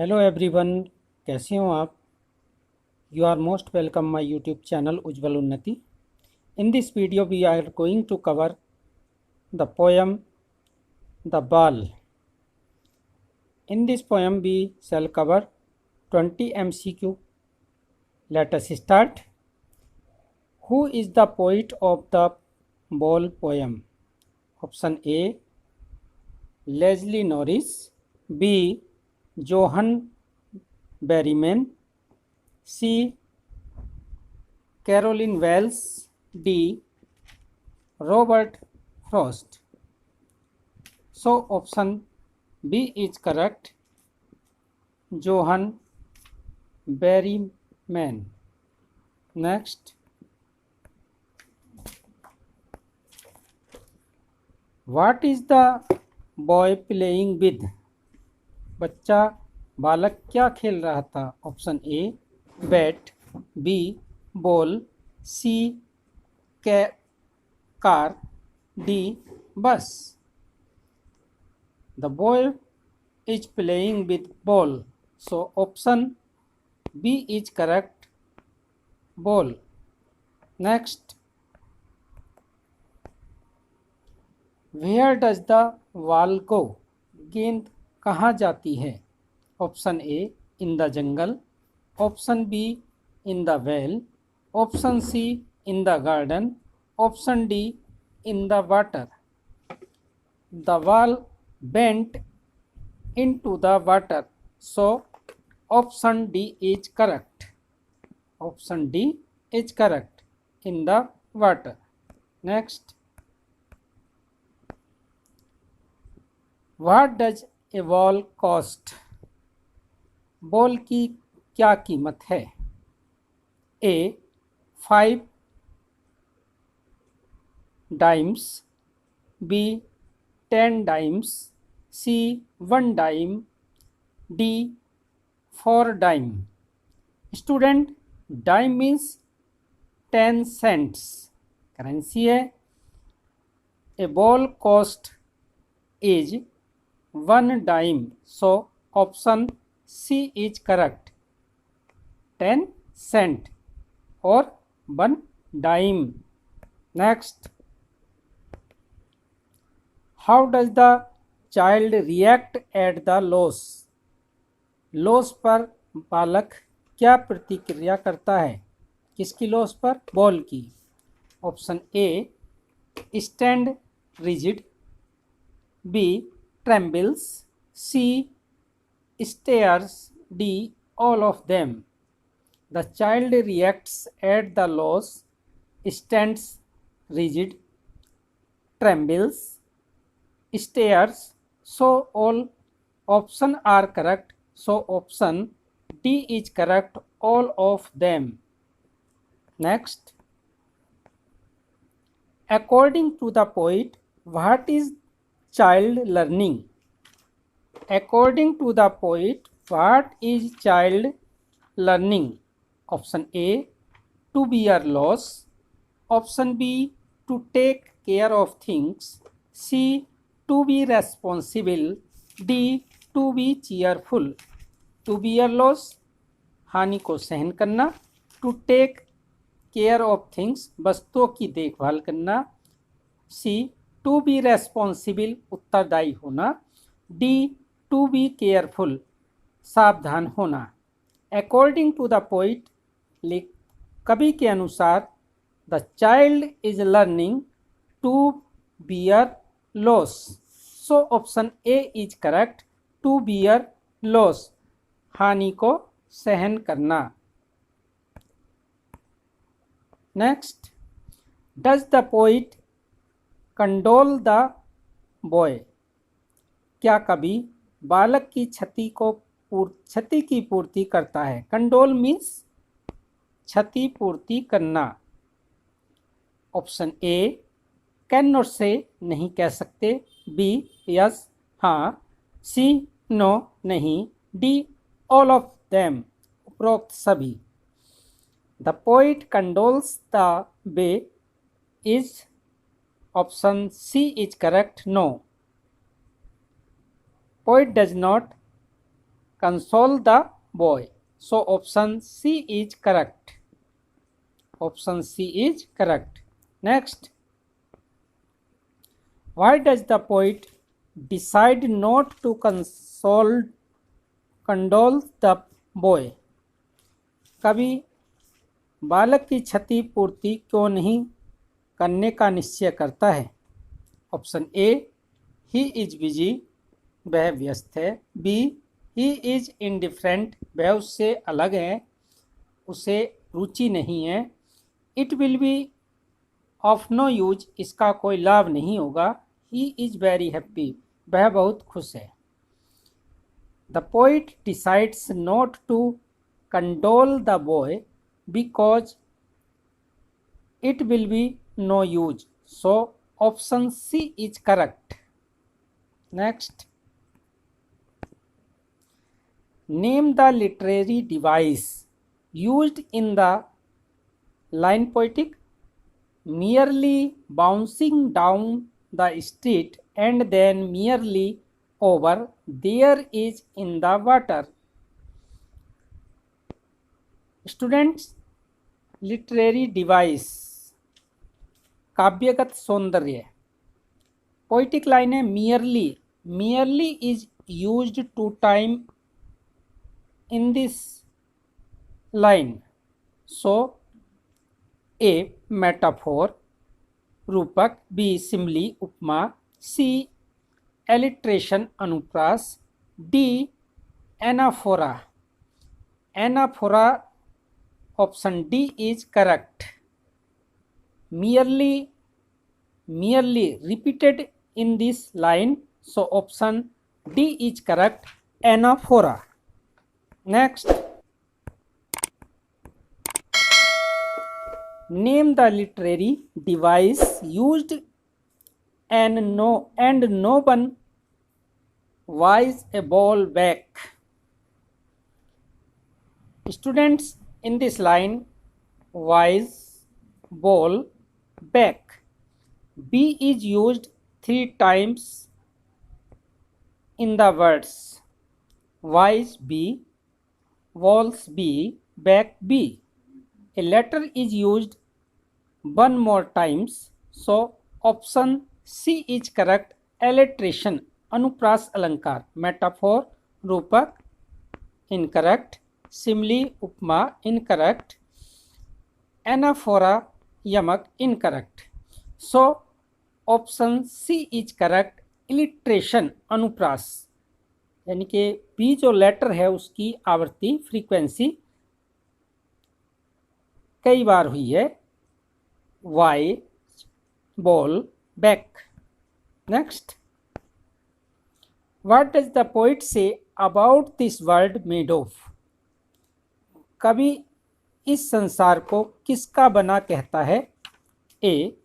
Hello everyone, कैसे हो आप। You are most welcome my YouTube channel Ujjwal Unnati. In this video we are going to cover the poem the ball. In this poem we shall cover 20 MCQ. Let us start. Who is the poet of the ball poem? Option A, Leslie Norris. B, Johann Berryman. C, Caroline Wells. D, Robert Frost. So option B is correct. Johann Berryman. Next, what is the boy playing with? बच्चा बालक क्या खेल रहा था? Option A bat, B ball, C car, D bus. The boy is playing with ball. So option B is correct. Ball. Next, where does the ball go? गेंद कहाँ जाती है? Option A in the jungle, option B in the well, option C in the garden, option D in the water. The ball bent into the water. So option D is correct. Option D is correct. In the water. Next, what does a ball cost? Ball की क्या कीमत है? A 5 dimes, B 10 dimes, C 1 dime, D 4 dime. Student, dime means 10 cents currency है. A ball cost is 1 dime. So option C is correct. 10 cent or 1 dime. Next, how does the child react at the loss? Loss पर बालक क्या प्रतिक्रिया करता है? किसकी loss पर? Ball की. Option A stand rigid, B trembles, C stares, D all of them. The child reacts at the loss, stands rigid, trembles, stares. So all option are correct. So option D is correct, all of them. Next, according to the poet, what is child learning? According to the poet, what is child learning? Option A to bear loss, option B to take care of things, C to be responsible, D to be cheerful. To bear loss हानि को सहन करना, to take care of things वस्तुओं की देखभाल करना, C to be responsible उत्तरदायी होना, D to be careful सावधान होना. According to the poet, कवि के अनुसार, the child is learning to bear loss. So option A is correct. To bear loss हानि को सहन करना. Next, does the poet condole the boy? क्या कवि बालक की क्षति की पूर्ति करता है? कंडोल मीन्स क्षति पूर्ति करना. ऑप्शन ए कैन नॉट से नहीं कह सकते, बी यस हाँ, सी नो नहीं, डी ऑल ऑफ देम उपरोक्त सभी. The poet consoles the boy is option C is correct. No, poet does not console the boy. So option C is correct. Option C is correct. Next, why does the poet decide not to condole the boy? कवि बालक की क्षति पूर्ति क्यों नहीं करने का निश्चय करता है? Option A, he is busy, वह व्यस्त है। बी, ही इज इंडिफरेंट, वह उससे अलग है, उसे रुचि नहीं है। It will be of no use, इसका कोई लाभ नहीं होगा। ही इज वेरी हैप्पी, वह बहुत खुश है। The poet decides not to condole the boy because it will be no use. So option C is correct. Next, name the literary device used in the line poetic merely bouncing down the street and then merely over there is in the water. Students, literary device, काव्यगत सौंदर्य। Poetic line है merely, merely is used two time in this line. So A metaphor रूपक, B Simli उपमा, सी alliteration अनुप्रास, D anaphora. Anaphora option D is correct. merely repeated in this line, so option D is correct, anaphora. Next, name the literary device used and no one buys a ball back. Students, in this line, buys ball back, B is used 3 times in the words buys B, balls B, back B. A letter is used one more times, so option C is correct, alliteration अनुप्रास अलंकार। Metaphor रूपक incorrect, simile उपमा incorrect, anaphora यमक incorrect. So option C is correct, alliteration अनुप्रास, यानी कि B जो letter है उसकी आवृत्ति फ्रीक्वेंसी कई बार हुई है। Why ball back. Next, what does the poet say about this world made of? कवि इस संसार को किसका बना कहता है? A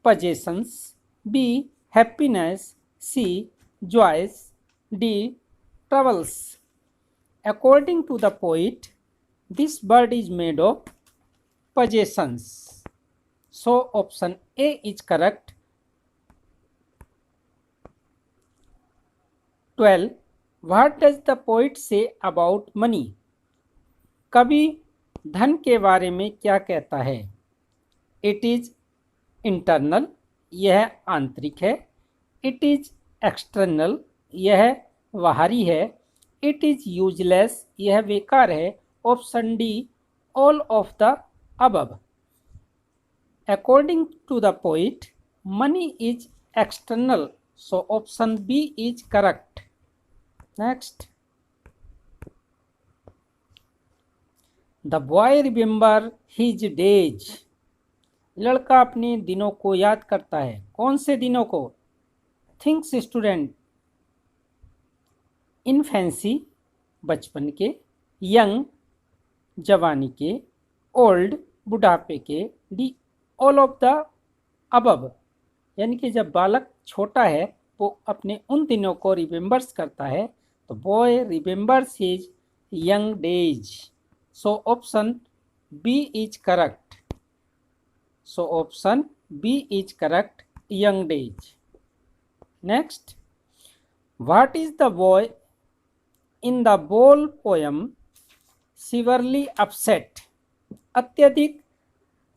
possessions, B happiness, C joys, D troubles. According to the poet this world is made of possessions, so option A is correct. 12, what does the poet say about money? कवि धन के बारे में क्या कहता है? It is internal, यह आंतरिक है। It is external, यह बाहरी है। It is useless, यह बेकार है। Option D, all of the above. According to the poet, money is external, so option B is correct. Next, the boy remember his days. लड़का अपने दिनों को याद करता है। कौन से दिनों को? थिंक्स स्टूडेंट, इन्फेंसी बचपन के, यंग जवानी के, ओल्ड बुढ़ापे के, D all of the above, यानी कि जब बालक छोटा है वो अपने उन दिनों को रिमेंबर्स करता है। तो boy remembers his young days, so option B is correct. So option B is correct, young days. Next, what is the boy in the ball poem severely upset, अत्यधिक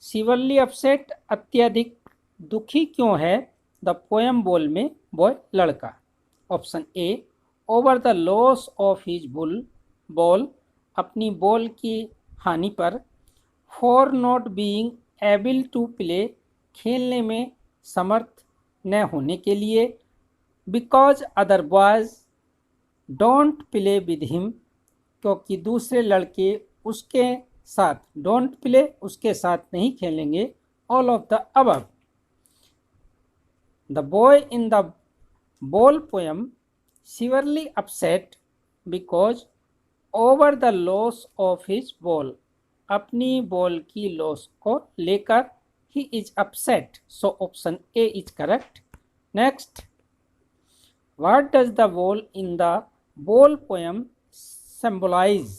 सिवरली अपसेट, अत्यधिक दुखी क्यों है the poem बोल में boy लड़का। Option A over the loss of his ball, अपनी ball की हानि पर। For not being able to play, खेलने में समर्थ न होने के लिए। Because other boys don't play with him, क्योंकि दूसरे लड़के उसके साथ, डोंट प्ले उसके साथ नहीं खेलेंगे। All of the above. The boy in the ball poem severely upset because over the loss of his ball, अपनी बॉल की लॉस को लेकर he is upset, so option A is correct. Next, what does the ball in the ball poem symbolize,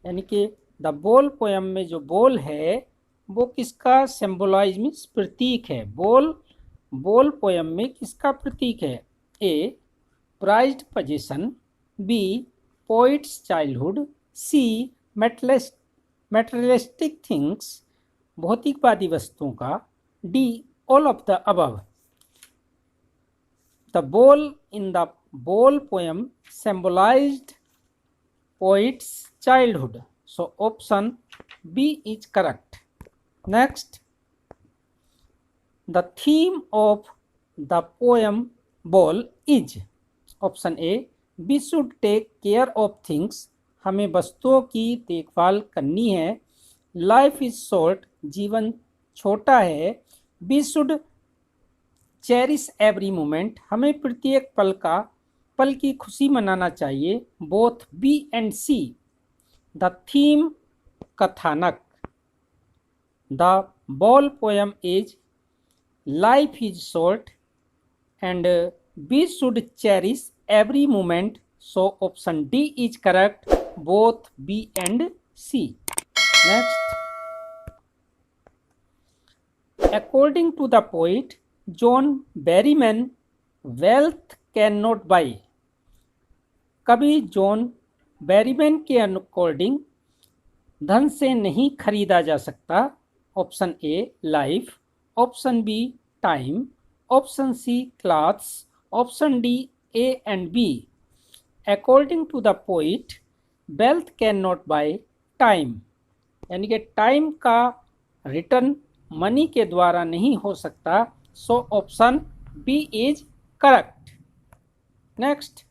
यानी कि the ball poem में जो ball है वो किसका सिंबलाइज मीन्स प्रतीक है। बॉल पोयम में किसका प्रतीक है। ए prized possession, B poet's childhood, C materialistic things, भौतिकवादी वस्तुओं का, D all of the above. The ball in the ball poem symbolized poet's childhood, so option B is correct. Next, the theme of the poem ball is, option A we should take care of things, हमें वस्तुओं की देखभाल करनी है। Life is short, जीवन छोटा है। We should cherish every moment, हमें प्रत्येक पल की खुशी मनाना चाहिए। Both B and C. The theme कथानक, the ball poem is life is short and we should cherish every moment, so option D is correct, both B and C. Next, according to the poet John Berryman, wealth cannot buy, कभी John Berryman के according धन से नहीं खरीदा जा सकता। Option A life, option B time, option C clothes, option D A and B. According to the poet, wealth cannot buy time, यानी कि टाइम का रिटर्न मनी के द्वारा नहीं हो सकता। So option B is correct. Next,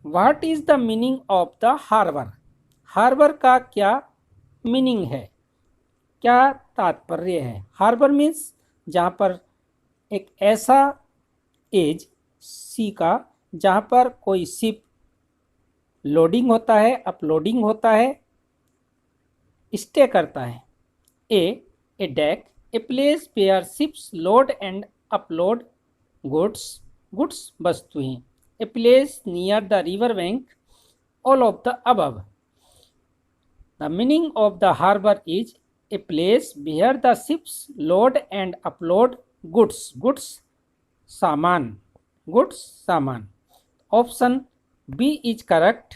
what is the meaning of the harbour, harbour का क्या मीनिंग है, क्या तात्पर्य है। हार्बर मीन्स जहाँ पर एक ऐसा एज सी का जहाँ पर कोई शिप लोडिंग होता है, अपलोडिंग होता है, स्टे करता है। A deck, a place where ships load and upload goods वस्तुएं। A place near the river bank, all of the above. The meaning of the harbour is a place where the ships load and upload goods सामान। Option B is correct,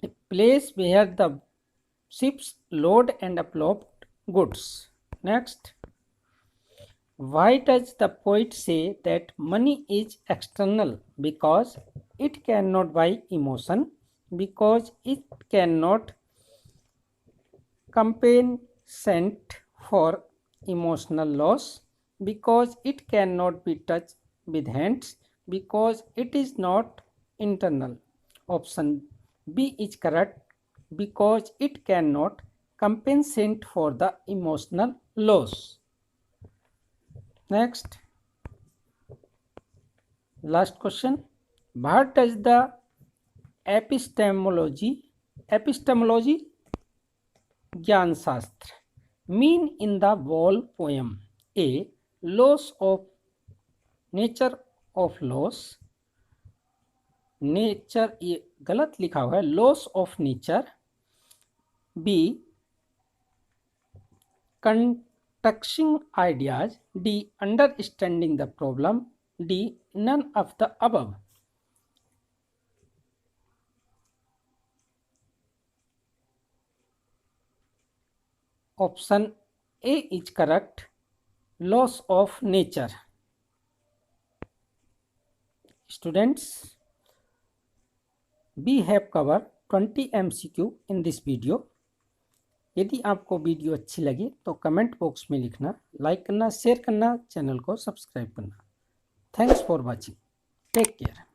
a place where the ships load and upload goods. Next, why does the poet say that money is external? Because it cannot buy emotion, because it cannot compensate for emotional loss, because it cannot be touched with hands, because it is not internal. Option B is correct, because it cannot compensate for the emotional loss. Next, last question, what does the epistemology ज्ञान शास्त्र mean in the ball poem? A loss of nature of loss, nature ये गलत लिखा हुआ है, loss of nature. B contexting ideas, D understanding the problem, D. None of the above. Option A is correct. Laws of nature. Students, we have covered 20 MCQ in this video. यदि आपको video अच्छी लगी तो comment box में लिखना, like करना, share करना, channel को सब्सक्राइब करना। Thanks for watching. Take care.